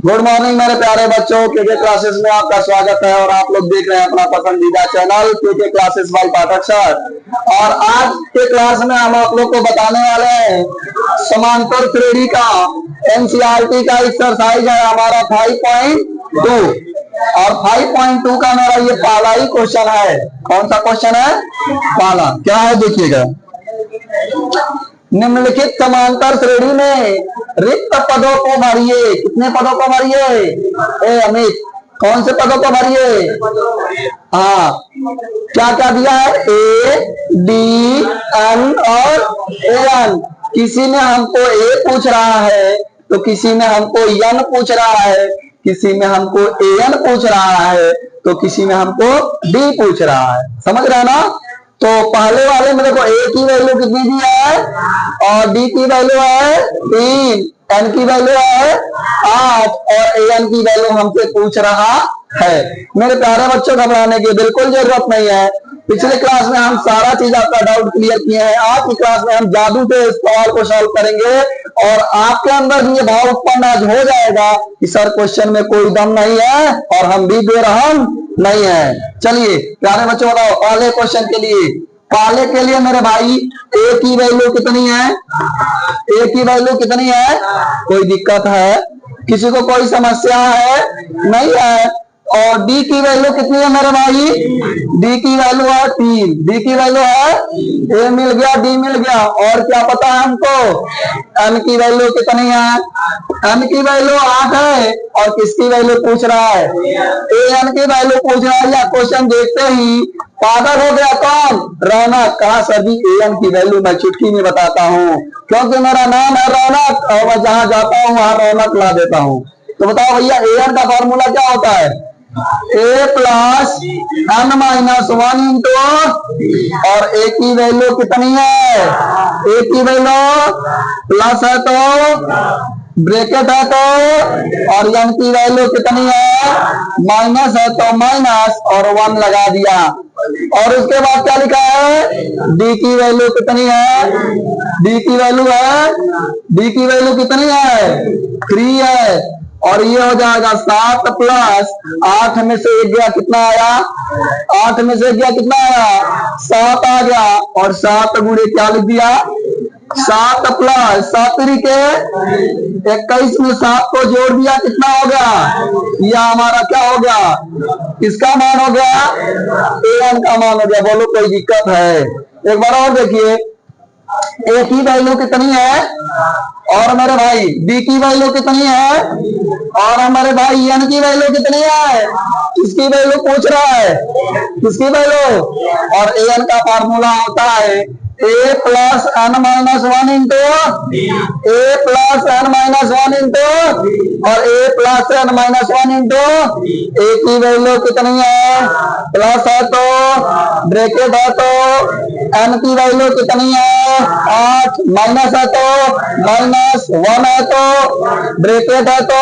Good morning मेरे प्यारे बच्चों, केके क्लासेस में आपका स्वागत है। और आप लोग देख रहे हैं अपना पसंदीदा channel KK classes by Pathak sir. और आज के क्लास में हम आप लोग को बताने वाले हैं समांतर श्रेणी का एनसीईआरटी का एक्सरसाइज है हमारा 5.2। और 5.2 का मेरा ये पहला ही क्वेश्चन है। कौन सा क्वेश्चन है? पहला। क्या है देखिएगा, निम्नलिखित समांतर श्रेणी में रिक्त पदों को भरिए। कितने पदों को भरिए? ए अमित, कौन से पदों को भरिए? हाँ, क्या क्या दिया है? ए, डी, एन और एन। किसी में हमको ए पूछ रहा है तो किसी में हमको एन पूछ रहा है, किसी में हमको एन पूछ रहा है तो किसी में हमको डी पूछ रहा है। समझ रहे हैं ना? तो पहले वाले में देखो ए की वैल्यू कितनी दी है और डी की वैल्यू है 3, एन की वैल्यू है 8 और एन की वैल्यू हमसे पूछ रहा है। मेरे प्यारे बच्चों, घबराने की बिल्कुल जरूरत नहीं है। पिछले क्लास में हम सारा चीज आपका डाउट क्लियर किए हैं। आज की क्लास में हम जादू से इस सवाल को सॉल्व करेंगे और आपके अंदर भी ये भाव उत्पन्न आज हो जाएगा कि सर क्वेश्चन में कोई दम नहीं है और हम भी बेरहम नहीं है। चलिए प्यारे बच्चों बताओ, पहले क्वेश्चन के लिए, पहले के लिए मेरे भाई ए की वैल्यू कितनी है? ए की वैल्यू कितनी है? कोई दिक्कत है? किसी को कोई समस्या है? नहीं है। और डी की वैल्यू कितनी है मेरे भाई? डी की वैल्यू है 3। डी की वैल्यू है, ए मिल गया, डी मिल गया। और क्या पता है हमको? एन की वैल्यू कितनी है? एन की वैल्यू 8 है। और किसकी वैल्यू पूछ रहा है? ए एन की वैल्यू पूछ रहा है। या क्वेश्चन देखते ही पागल हो गया कौन? रौनक। कहा सर जी ए एन की वैल्यू मैं चुटकी में बताता हूँ, क्योंकि मेरा नाम है रौनक और मैं जहां जाता हूँ वहां रौनक ला देता हूँ। तो बताओ भैया ए एन का फॉर्मूला क्या होता है? A plus N minus 1 into, और ए की वैल्यू कितनी है? ए की वैल्यू प्लस है तो ब्रैकेट है तो, और एन की वैल्यू कितनी है? माइनस है तो माइनस और 1 लगा दिया। और उसके बाद क्या लिखा है? डी की वैल्यू कितनी है? डी की वैल्यू है, डी की वैल्यू कितनी है? 3 है। और ये हो जाएगा 7 प्लस 8 में से 1 गया, कितना आया? 8 में से 1 गया, कितना आया? 7 आ गया। और 7 गुणे क्या लिख दिया? 7 प्लस 7 के 21 में 7 को जोड़ दिया, कितना हो गया? यह हमारा क्या हो गया? किसका मान हो गया? ए एन का मान हो गया। बोलो कोई दिक्कत है? एक बार और देखिए, ए की वैल्यू कितनी है और मेरे भाई डी की वैल्यू कितनी है और हमारे भाई एन की वैल्यू कितनी है? किसकी वैल्यू पूछ रहा है? किसकी वैल्यू? और ए एन का फॉर्मूला होता है A plus N minus 1 into, A plus N minus 1 into, और ए प्लस एन माइनस 1 इंटू ए की वैल्यू कितनी है? प्लस है तो ब्रैकेट है तो एन की वैल्यू कितनी है? 8। माइनस है तो माइनस, 1 है तो ब्रैकेट है तो,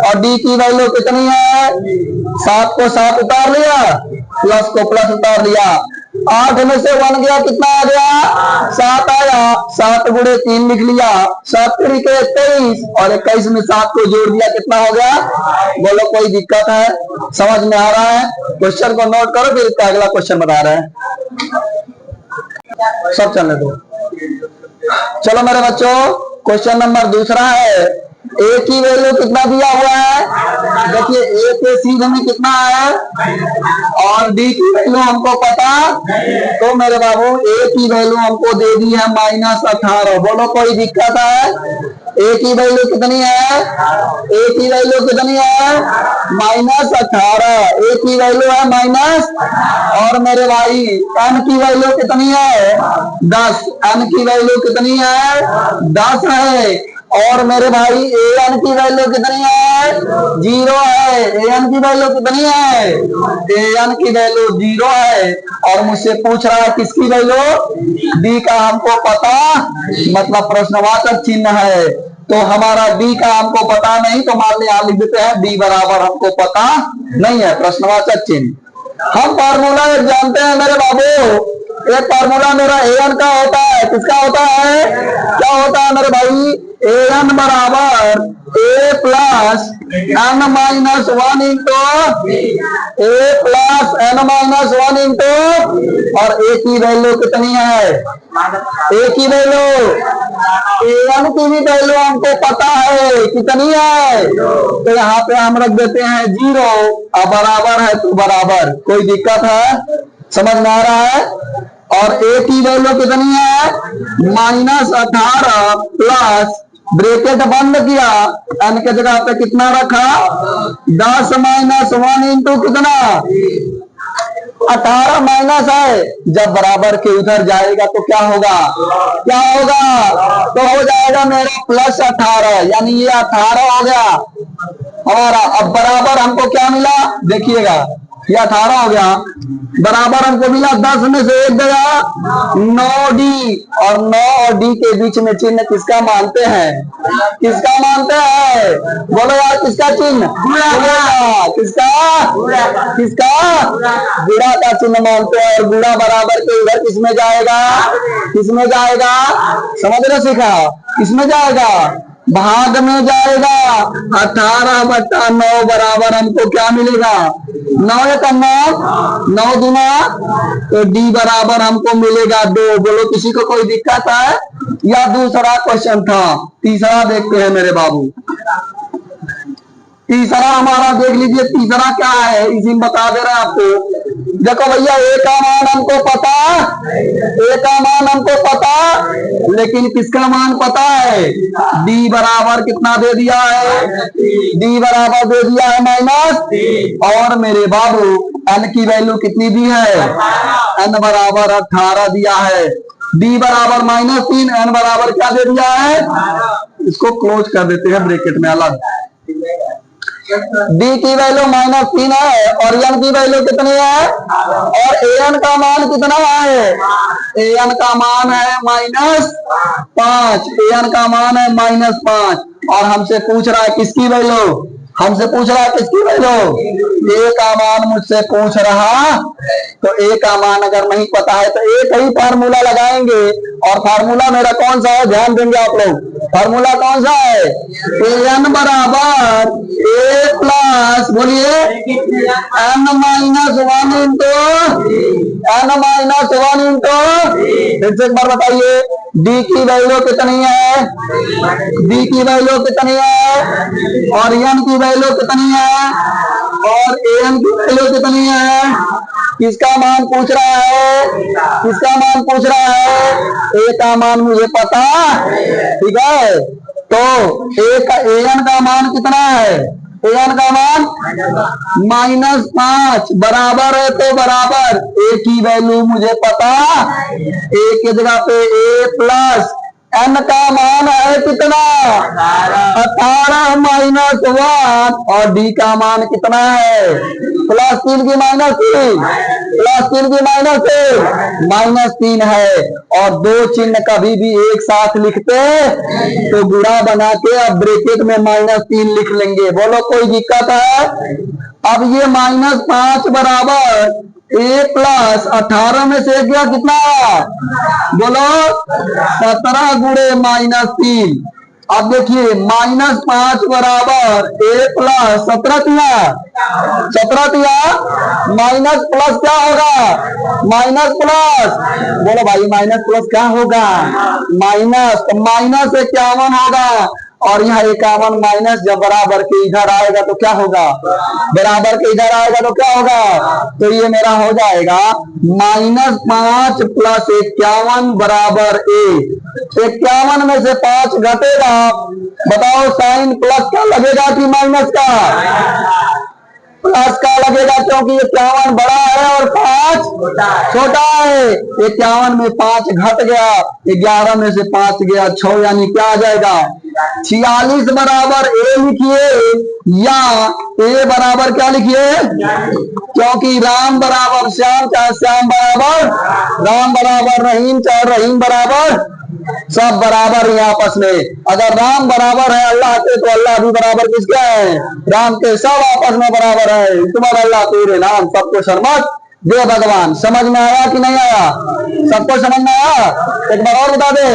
और डी की वैल्यू कितनी है? 7 को 7 उतार लिया, प्लस को प्लस उतार लिया। 8 में से 1 गया, कितना आ गया? 7 आया। 7 गुणे 3 लिख लिया, 7 के 23 और 21 में 7 को जोड़ दिया, कितना हो गया? बोलो कोई दिक्कत है? समझ में आ रहा है? क्वेश्चन को नोट करो, फिर इसका अगला क्वेश्चन बता रहे हैं। सब चलने दो। चलो मेरे बच्चों, क्वेश्चन नंबर दूसरा है। ए की वैल्यू कितना दिया हुआ है? देखिए ए के सीधे में कितना है और डी की वैल्यू हमको पता, तो मेरे बाबू ए की वैल्यू हमको दे दी है -18। बोलो कोई दिक्कत है? ए की वैल्यू कितनी है? ए की वैल्यू कितनी है? -18। ए की वैल्यू है माइनस, और मेरे भाई एन की वैल्यू कितनी है? 10। एन की वैल्यू कितनी है? 10 है। और मेरे भाई ए एन की वैल्यू कितनी है? 0 है। ए एन की वैल्यू कितनी है? ए एन की वैल्यू 0 है। और मुझसे पूछ रहा है किसकी वैल्यू? डी का हमको पता, मतलब प्रश्नवाचक चिन्ह है। तो हमारा डी का हमको पता नहीं, तो मान लिया लिख देते हैं डी बराबर हमको पता नहीं है, प्रश्नवाचक चिन्ह। हम फॉर्मूला जानते हैं मेरे बाबू, एक फॉर्मूला मेरा ए एन का होता है। किसका होता है? क्या होता है मेरे भाई? ए एन बराबर A plus N minus one into A plus N minus one into, और ए की वैल्यू कितनी है, ए की वैल्यू, ए एन की भी वैल्यू हमको पता है कितनी है, तो यहाँ पे हम रख देते हैं 0। अब बराबर है तो बराबर, कोई दिक्कत है, समझ में आ रहा है। और ए की वैल्यू कितनी है, -18 प्लस ब्रैकेट बंद किया, एन के जगह पे कितना रखा, 10 माइनस 1 इंटू कितना, 18 माइनस है, जब बराबर के उधर जाएगा तो क्या होगा, क्या होगा, तो हो जाएगा मेरा +18, यानी ये 18 हो गया हमारा। अब बराबर हमको क्या मिला, देखिएगा ये 18 हो गया, बराबर हमको मिला 10 में से 1 गया 9D, और 9 और D के बीच में चिन्ह किसका मानते हैं, किसका मानते हैं, बोलो यार किसका चिन्ह, किसका, किसका, गुणा का चिन्ह मानते हैं। और गुणा बराबर के उधर किसमें जाएगा, किसमें जाएगा, समझ रहे सीखा, किसमें जाएगा, भाग में जाएगा। 18/9 बराबर हमको क्या मिलेगा, 9 एक 9 दूना, तो D बराबर हमको मिलेगा 2। बोलो किसी को कोई दिक्कत है, या दूसरा क्वेश्चन था, तीसरा देखते हैं मेरे बाबू। तीसरा हमारा देख लीजिए, तीसरा क्या है, इसी में बता दे रहे हैं आपको। देखो भैया ए का मान हमको पता, ए का मान हमको पता, लेकिन किसका मान पता है, D बराबर कितना दे दिया है, D बराबर दे दिया है -, और मेरे बाबू n की वैल्यू कितनी दी है, n बराबर 18 दिया है, D बराबर -3, n बराबर क्या दे दिया है, इसको क्लोज कर देते हैं ब्रैकेट में अलग। D की वैल्यू -3 है, और n की वैल्यू कितनी है, और an का मान कितना है, an का मान है -5, an का मान है -5, और हमसे पूछ रहा है किसकी वैल्यू, हमसे पूछ रहा है किसकी वैल्यू, ए का मान मुझसे पूछ रहा, तो ए का मान अगर नहीं पता है तो एक ही फार्मूला लगाएंगे, और फार्मूला मेरा कौन सा है, ध्यान देंगे आप लोग, फार्मूला कौन सा है, an बराबर ए प्लस, बोलिए n minus 1 into, n minus 1 into, फिर से एक बार बताइए, D की वैल्यू कितनी है, D की वैल्यू कितनी है, और n की वैल्यू कितनी है, और an की वैल्यू कितनी है, किसका मान पूछ रहा है, किसका मान पूछ रहा है, ए का मान मुझे पता, ठीक है, तो ए का an का मान कितना है, an का मान -5 बराबर है, तो बराबर ए की वैल्यू मुझे पता, ए के जगह पे ए प्लस n का मान है कितना, 18 माइनस 1, और D का मान कितना है, +3 की -3, +3 की -3 है, और दो चिन्ह कभी भी एक साथ लिखते तो गुणा बना के अब ब्रैकेट में -3 लिख लेंगे। बोलो कोई दिक्कत है, अब ये -5 बराबर ए प्लस 18 में से गया कितना, बोलो 17 गुणे -3। अब देखिए -5 बराबर ए प्लस 17 तिया माइनस प्लस क्या होगा, माइनस प्लस, बोलो भाई माइनस प्लस क्या होगा, माइनस, तो -51 होगा, और यहाँ 51 माइनस जब बराबर के इधर आएगा तो क्या होगा, बराबर के इधर आएगा तो क्या होगा, तो ये मेरा हो जाएगा -5 प्लस 51 बराबर ए। 51 में से 5 घटेगा, बताओ साइन प्लस का लगेगा कि माइनस का, प्लस का लगेगा, क्योंकि 51 बड़ा है और 5 छोटा है। 51 में 5 घट गया, 11 में से 5 गया 6, यानी क्या आ जाएगा 46 बराबर ए लिखिए, या ए बराबर क्या लिखिए, क्योंकि राम बराबर श्याम चाहे श्याम बराबर राम, बराबर रहीम चाहे रहीम बराबर, सब बराबर है आपस में। अगर राम बराबर है अल्लाह के, तो अल्लाह भी बराबर किसके है, राम के, सब आपस में बराबर है। तुम्हारा अल्लाह तेरे नाम सबको शर्मत दे भगवान। समझ में आया कि नहीं आया? सबको समझ में आया? एक बार और बता दे,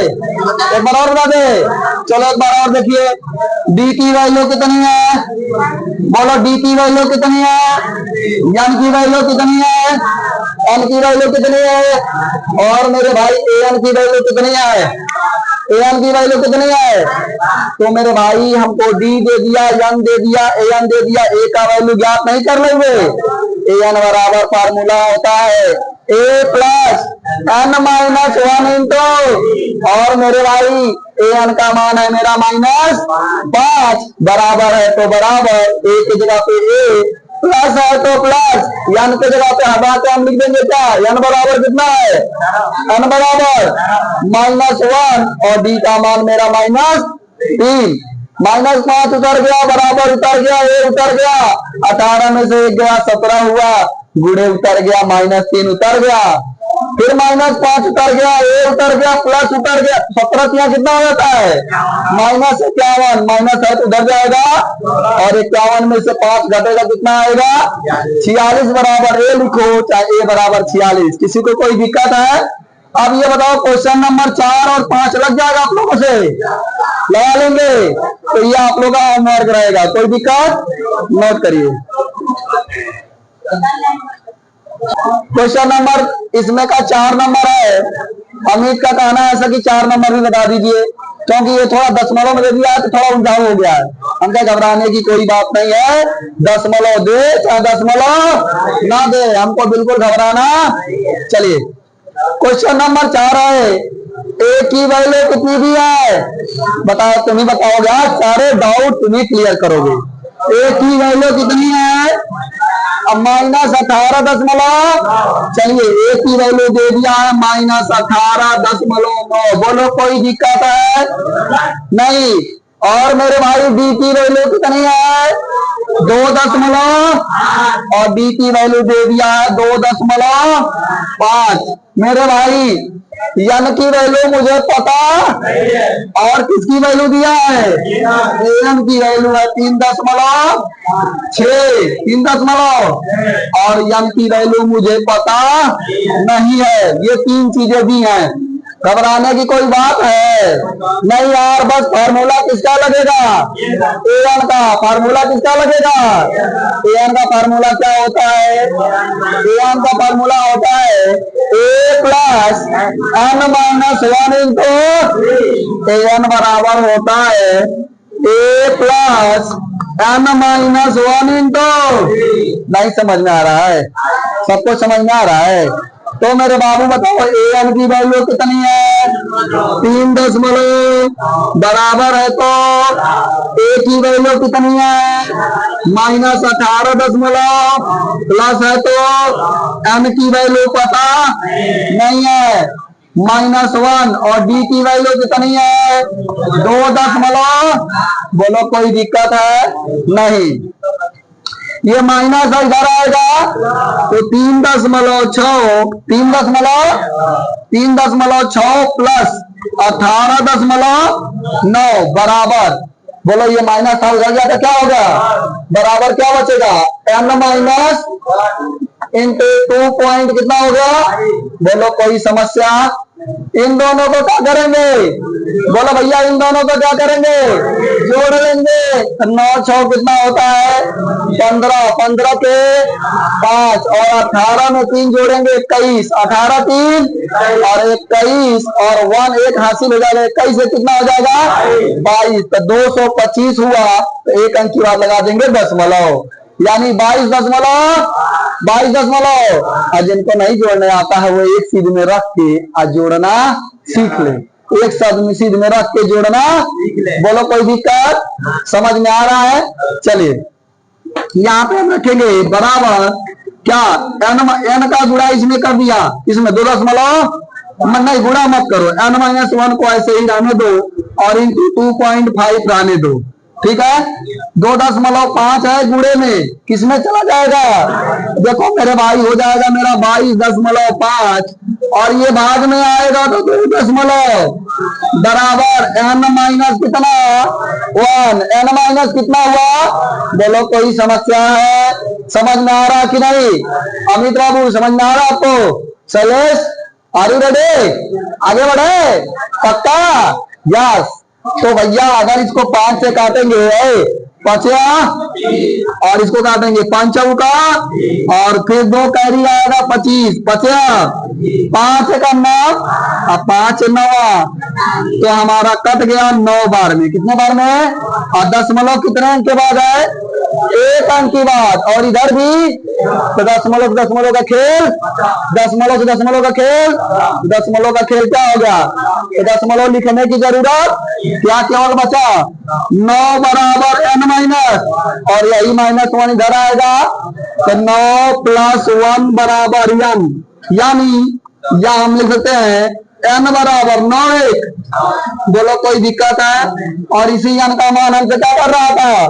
एक बार और बता दे। चलो एक बार और देखिए, डी की वैल्यू कितनी है? बोलो डी की वैल्यू कितनी है? एन की वैल्यू कितनी है? एन की वैल्यू कितनी है? और मेरे भाई ए एन की वैल्यू कितनी है? ए एन की वैल्यू कितनी है? तो मेरे भाई हमको डी दे दिया, एन दे दिया, ए एन दे दिया, ए का वैल्यू ज्ञात नहीं कर लेंगे। ए एन बराबर फार्मूला होता है A plus N minus one into, और मेरे भाई ए एन का मान है मेरा -5, बराबर है तो बराबर, ए की जगह पे ए, प्लस है तो प्लस, एन की जगह पे हटा के हम लिख देंगे क्या? एन बराबर कितना है? एन बराबर -1 और डी का मान मेरा -3, -5 उतर गया, बराबर उतर गया, ए उतर गया, 18 में से 1 गया, 17 हुआ, गुणे उतर गया, -3 उतर गया, फिर -5 उतर गया, ए उतर गया, प्लस उतर गया, 17 यहाँ कितना हो जाता है? -51, माइनस है तो उधर जाएगा, और 51 में से 5 घटेगा कितना आएगा? 46, बराबर ए लिखो, चाहे ए बराबर 46। किसी को कोई दिक्कत है? अब ये बताओ, क्वेश्चन नंबर 4 और 5 लग जाएगा आप लोगों से? लगा लेंगे? तो ये आप लोगों का होमवर्क रहेगा, कोई दिक्कत? नोट करिए। क्वेश्चन नंबर इसमें का 4 नंबर है। अमित का कहना है ऐसा कि 4 नंबर भी बता दीजिए, क्योंकि ये थोड़ा दशमलव में दे दिया है तो थोड़ा उलझाव हो गया है। हमको घबराने की कोई बात नहीं है, दशमलव दे चाहे दशमलव ना दे, हमको बिल्कुल घबराना। चलिए क्वेश्चन नंबर 4 है, ए की वैल्यू कितनी दी है? बताओ, तुम ही बताओगे, आज सारे डाउट तुम ही क्लियर करोगे। ए की वैल्यू कितनी है? -18.9। चलिए ए की वैल्यू दे दिया है -18.9। बोलो कोई दिक्कत है? नहीं। और मेरे भाई डी की वैल्यू कितनी है? 2 और डी की वैल्यू दे दिया है 2.5। मेरे भाई एन की वैल्यू मुझे पता, और किसकी वैल्यू दिया है? एन की वैल्यू है 3.6, और एन की वैल्यू मुझे पता नहीं है। ये 3 चीजें दी हैं, घबराने की कोई बात है नहीं यार। बस फार्मूला किसका लगेगा? ए एन का। फार्मूला किसका लगेगा? ए एन का फार्मूला क्या होता है? ए एन का फार्मूला होता है A plus N minus 1 into, A N बराबर होता है A plus N minus 1 into. नहीं समझ में आ रहा है? सबको समझ में आ रहा है? तो मेरे बाबू बताओ ए एन की वैल्यू कितनी है? 3 बराबर है तो ए की वैल्यू कितनी है? -18 प्लस है तो एन की वैल्यू पता नहीं है, -1, और डी की वैल्यू कितनी है? 2 बोलो कोई दिक्कत है? नहीं। ये माइनस इधर आएगा तो 3.6 प्लस 18.9 बराबर, बोलो ये माइनस था उधर जाकर क्या होगा? बराबर क्या बचेगा? एन माइनस इंटू 2 पॉइंट कितना हो गया? बोलो कोई समस्या? इन दोनों को क्या करेंगे? बोलो भैया इन दोनों को क्या करेंगे? जोड़ लेंगे। 9 6 कितना होता है? 15, 15 के 5 और 18 में 3 जोड़ेंगे 21, 18 3 और 21 और 1 1 हासिल हो जाएगा, 21 से कितना हो जाएगा? 22। तो 225 हुआ तो 1 अंक की बात लगा देंगे दशमलव, यानी 22 और जिनको नहीं जोड़ने आता है वो एक सीध में रख के आज जोड़ना सीख ले, एक सीध में रख के जोड़ना सीख ले। बोलो कोई दिक्कत? समझ में आ रहा है? चलिए यहाँ पे हम रखेंगे बराबर क्या? एन का गुणा इसमें कर दिया, इसमें 2 दशमलव नहीं, गुणा मत करो, n-1 को ऐसे ही रहने दो और इंटू 2.5 रहने दो, ठीक है। 2.5 है गुणे में, किसमें चला जाएगा? देखो मेरे भाई हो जाएगा मेरा 22.5 और ये भाग में आएगा तो 2 दशमलव बराबर n माइनस कितना? 1। n माइनस कितना हुआ? बोलो कोई समस्या है? समझ में आ रहा कि नहीं? अमित बाबू समझ में आ रहा आपको? Shailesh are you ready? आगे बढ़े पक्का? यस। तो भैया अगर इसको 5 से काटेंगे पचया और इसको काटेंगे 5 का और फिर 2 कैरी आएगा 25 पचया 5 का 9 और 5 9 तो हमारा कट गया 9 बार में। कितने बार में? और दशमलव कितने अंक के बाद है? 1 अंक की बात। और इधर भी तो दशमलव दशमलव का खेल, दशमलव से दशमलव का खेल, दशमलव का खेल क्या हो गया? तो दशमलव लिखने की जरूरत क्या केवल बचा? 9 बराबर n माइनस और यही -1 इधर आएगा तो 9 + 1 बराबर n। यानी या हम लिख सकते हैं n बराबर 9 1। बोलो कोई दिक्कत है? और इसी n का मान हमसे क्या कर रहा था?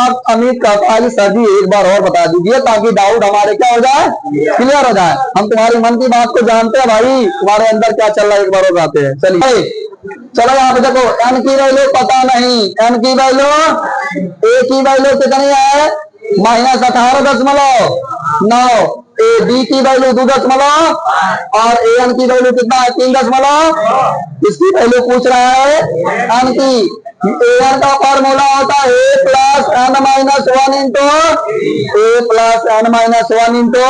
अब अमित कहता है सर जी एक बार और बता दीजिए ताकि डाउट हमारे क्या हो जाए, क्लियर हो जाए। हम तुम्हारी मन की बात को जानते हैं भाई, तुम्हारे अंदर क्या चल रहा है एक बार और बताते हैं। चलिए चलो यहाँ पे देखो n की वैल्यू पता नहीं, n की वैल्यू a की वैल्यू कितनी है? -18.9। डी की वैल्यू 2 और an की वैल्यू कितना है? 3। इसकी वैल्यू पूछ रहा है n की। an का फॉर्मूला होता है a + n - 1 into a + n - 1 into.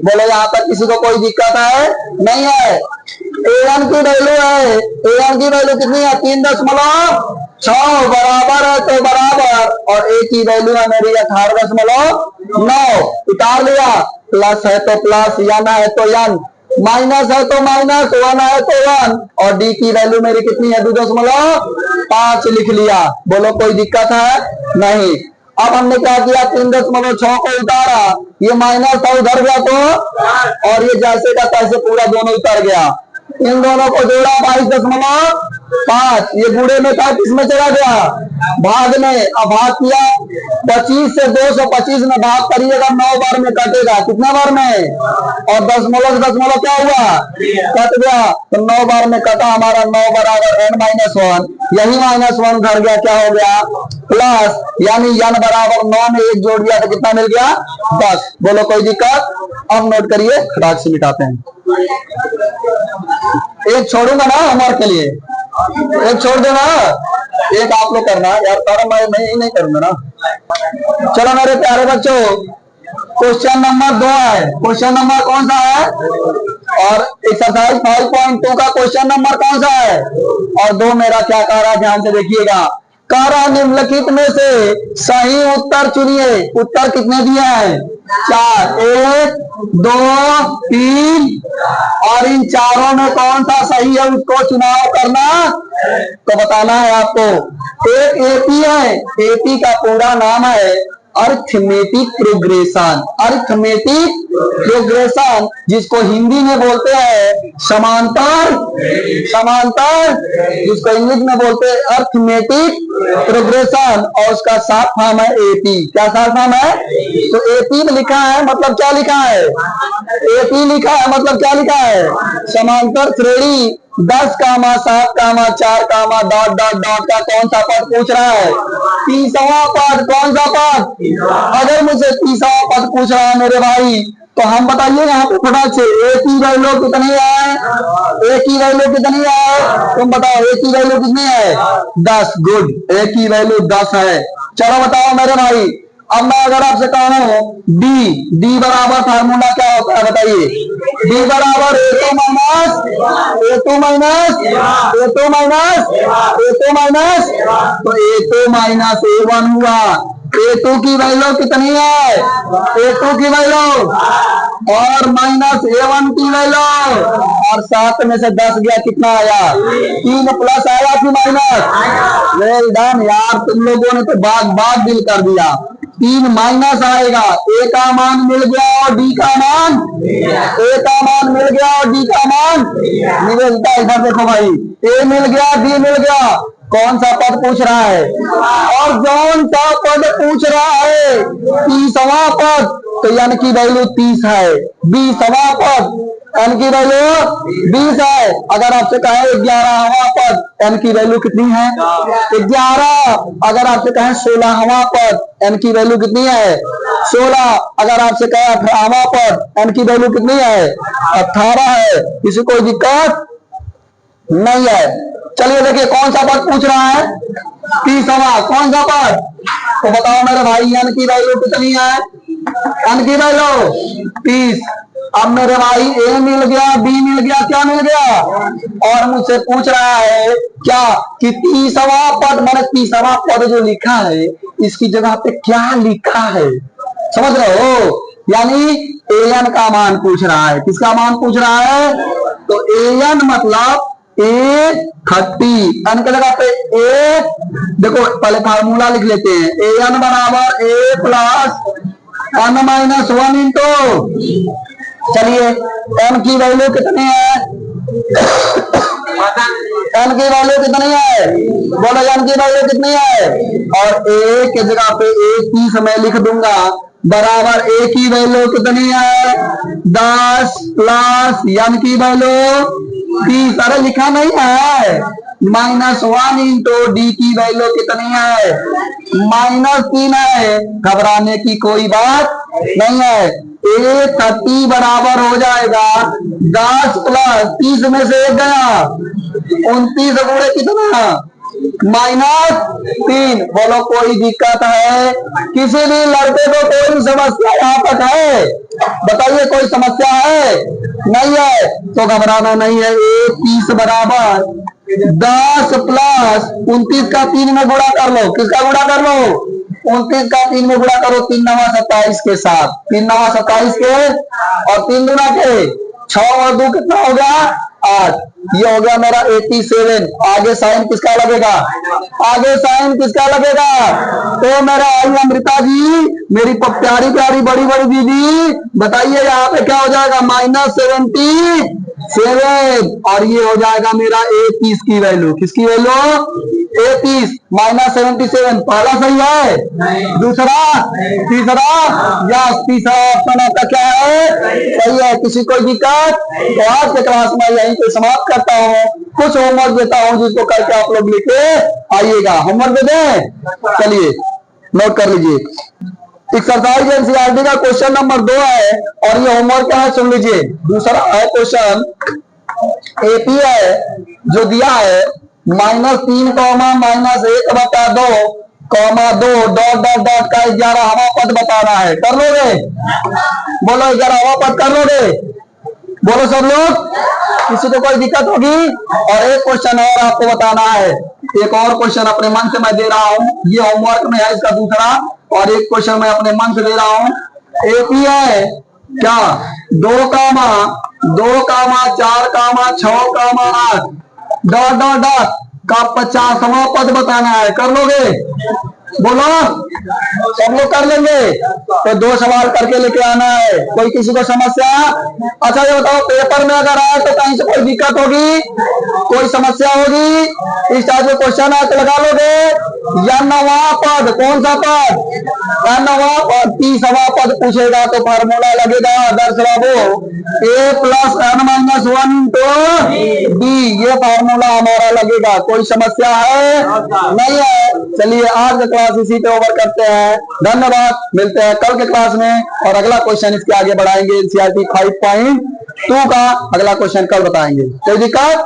बोलो यहाँ पर किसी को कोई दिक्कत है? नहीं है। an की वैल्यू है, an की वैल्यू कितनी है? 3.6 बराबर है तो बराबर, और a की वैल्यू है मेरी 18.9। उतार लिया, प्लस है तो प्लस, याना है तो यान, माइनस है तो माइनस, 1 है तो 1, और डी की वैल्यू मेरी कितनी है? 2.5 लिख लिया। बोलो कोई दिक्कत है? नहीं। अब हमने क्या किया? 3.6 को उतारा, ये माइनस था उधर गया तो, और ये जैसे का तैसे पूरा दोनों उतर गया। इन दोनों को जोड़ा 22.5, ये बूढ़े में था किसमें चला गया? भाग में। अब भाग किया 25 से 225 में भाग करिएगा, 9 बार में कटेगा। कितना बार में? और दशमलव से दशमलव क्या हुआ? कट गया। तो 9 बार में कटा हमारा, 9 बराबर n - 1। यही -1 घर गया, क्या हो गया? प्लस, यानी n बराबर 9 में 1 जोड़ दिया तो कितना मिल गया? 10। बोलो कोई दिक्कत? अब नोट करिए, खटाक से मिटाते हैं। एक छोड़ूंगा ना होमवर्क के लिए, एक छोड़ देना, एक आप लोग करना यार, सारा मैं नहीं करूंगा ना। चलो मेरे प्यारे बच्चों, क्वेश्चन नंबर 2 है। क्वेश्चन नंबर कौन सा है? और एक्सरसाइज 5.2 का क्वेश्चन नंबर कौन सा है? और 2 मेरा क्या कह रहा है, ध्यान से देखिएगा। कह रहा निम्नलिखित में से सही उत्तर चुनिए। उत्तर कितने दिए हैं? 4, 1 2 3, और इन चारों में कौन सा सही है उसको चुनाव करना तो बताना है आपको। एक एपी है, एपी का पूरा नाम है अरिथमेटिक प्रोग्रेशन। अरिथमेटिक प्रोग्रेशन जिसको हिंदी में बोलते हैं समांतर, समांतर जिसको इंग्लिश में बोलते हैं अरिथमेटिक प्रोग्रेशन, और उसका शॉर्ट फॉर्म है एपी। क्या शॉर्ट फॉर्म है? तो एपी में लिखा है मतलब क्या लिखा है? एपी लिखा है मतलब क्या लिखा है? समांतर श्रेणी 10, 7, 4, डॉट डॉट डॉट का कौन सा पद पूछ रहा है? 30वां पद। कौन सा पद? अगर मुझे 30वां पद पूछ रहा है मेरे भाई, तो हम बताइए यहाँ पे फटाक से ए की वैल्यू कितनी है? ए की वैल्यू कितनी है? तुम बताओ ए की वैल्यू कितनी है? 10। गुड, ए की वैल्यू 10 है। चलो बताओ मेरे भाई, अब मैं अगर आपसे कहूँ डी बराबर फार्मूला क्या होता है बताइए? डी बराबर A2 माइनस तो A2 माइनस A1 हुआ। A2 की वैल्यू कितनी है? A2 की वैल्यू और माइनस A1 की वैल्यू, और 7 में से 10 गया, कितना आया? 3 प्लस आया कि माइनस? वेल डन यार, तुम लोगों ने तो बाग दिल कर दिया। 3 माइनस आएगा, ए का मान मिल गया और डी का मान, ए का मान मिल गया और डी का मान निवेदिता इधर देखो भाई, ए मिल गया डी मिल गया। कौन सा पद पूछ रहा है? और कौन सा पद पूछ रहा है? 30वां पद, तो यानी कि वैल्यू 30 है। 20वां पद, n की वैल्यू 20 है। अगर आपसे कहे 11वां पद n की वैल्यू कितनी है? 11। अगर आपसे कहे 16वां पद n की वैल्यू कितनी है? 16। अगर आपसे कहे 18वां पद n की वैल्यू कितनी है? 18 है। किसी कोई दिक्कत नहीं है। चलिए देखिए कौन सा पद पूछ रहा है? 30वां। कौन सा पद? तो बताओ मेरे भाई n की वैल्यू कितनी है? n की वैल्यू 30। अब मेरे भाई a मिल गया, b मिल गया, क्या मिल गया? और मुझसे पूछ रहा है क्या कि 30वां पद, मैंने 30वां पद जो लिखा है इसकी जगह पे क्या लिखा है? समझ रहे हो? यानी an का मान पूछ रहा है। किसका मान पूछ रहा है? तो an मतलब A30। n की जगह पे a, देखो पहले फार्मूला लिख लेते हैं। an बराबर a plus n minus 1 into, चलिए n की वैल्यू कितनी है? n की वैल्यू कितनी है? बोलो n की वैल्यू कितनी है? और a के जगह पे a 30 मैं लिख दूंगा, बराबर a की वैल्यू कितनी है? 10 प्लस n की वैल्यू 30। अरे लिखा नहीं है, -1 इंटू डी की वैल्यू कितनी है? -3 है। घबराने की कोई बात नहीं है। A30 बराबर हो जाएगा 10 प्लस 30 में से एक गया, 29 गुणे कितना? -3। बोलो कोई दिक्कत है? किसी भी लड़के को कोई समस्या यहाँ तक है? बताइए कोई समस्या है? नहीं है तो घबराना नहीं है। 30 बराबर 10 प्लस 29 का 3 में गुणा कर लो। किसका गुणा कर लो? 29 का 3 में गुणा करो, 3 9 27 के साथ, 3 9 27 के और 3 दूना के 6 और 2 कितना हो गया? 8। ये हो गया मेरा 87। आगे साइन किसका लगेगा? आगे साइन किसका लगेगा? तो मेरा आई अमृता जी, मेरी प्यारी प्यारी बड़ी बड़ी दीदी, बताइए यहाँ पे क्या हो जाएगा? -77। और ये हो जाएगा मेरा A30 की वैल्यू। किसकी वैल्यू? A30 -77। पहला सही है? दूसरा? तीसरा? यस, तीसरा ऑप्शन आपका क्या है? सही है। किसी कोई दिक्कत? तो आज के क्लास में यहीं पे समाप्त करता हूँ। कुछ होमवर्क देता हूँ जिसको करके आप लोग लेके आइएगा। होमवर्क दे दें? चलिए नोट कर लीजिए। एक्सरसाइज एनसीईआरटी का क्वेश्चन नंबर 2 है और ये होमवर्क है, सुन लीजिए। दूसरा है क्वेश्चन एपी है जो दिया है -3, -1 बटा 2, डॉट डॉट डॉट का 11वां पद बताना है। कर लोगे? बोलो 11वां पद कर लोगे? बोलो सब लोग। किसी को कोई दिक्कत होगी? और एक क्वेश्चन और आपको बताना है। एक और क्वेश्चन अपने मन से मैं दे रहा हूँ, ये होमवर्क में है इसका दूसरा, और एक क्वेश्चन मैं अपने मन से दे रहा हूँ। एपी है क्या 2, 4, 6, 8 डॉट डॉट डॉट का 50वां पद बताना है। कर लोगे? बोलो सब लोग कर लेंगे। तो 2 सवाल करके लेके आना है। कोई किसी को समस्या? अच्छा ये बताओ, पेपर में अगर आए तो कहीं से कोई दिक्कत होगी? कोई समस्या होगी? इस टाइप के क्वेश्चन आए तो लगा लोगे। या नवा पद, कौन सा पद? या नवा पद 30वां पद पूछेगा तो फार्मूला लगेगा आदर्श बाबू A plus n minus 1 into D. ये फार्मूला हमारा लगेगा। कोई समस्या है? नहीं है। चलिए आज का क्लास इसी पे ओवर करते हैं। धन्यवाद। मिलते हैं कल के क्लास में और अगला क्वेश्चन इसके आगे बढ़ाएंगे। एनसीईआरटी 5.2 का अगला क्वेश्चन कल बताएंगे। कोई दिक्कत?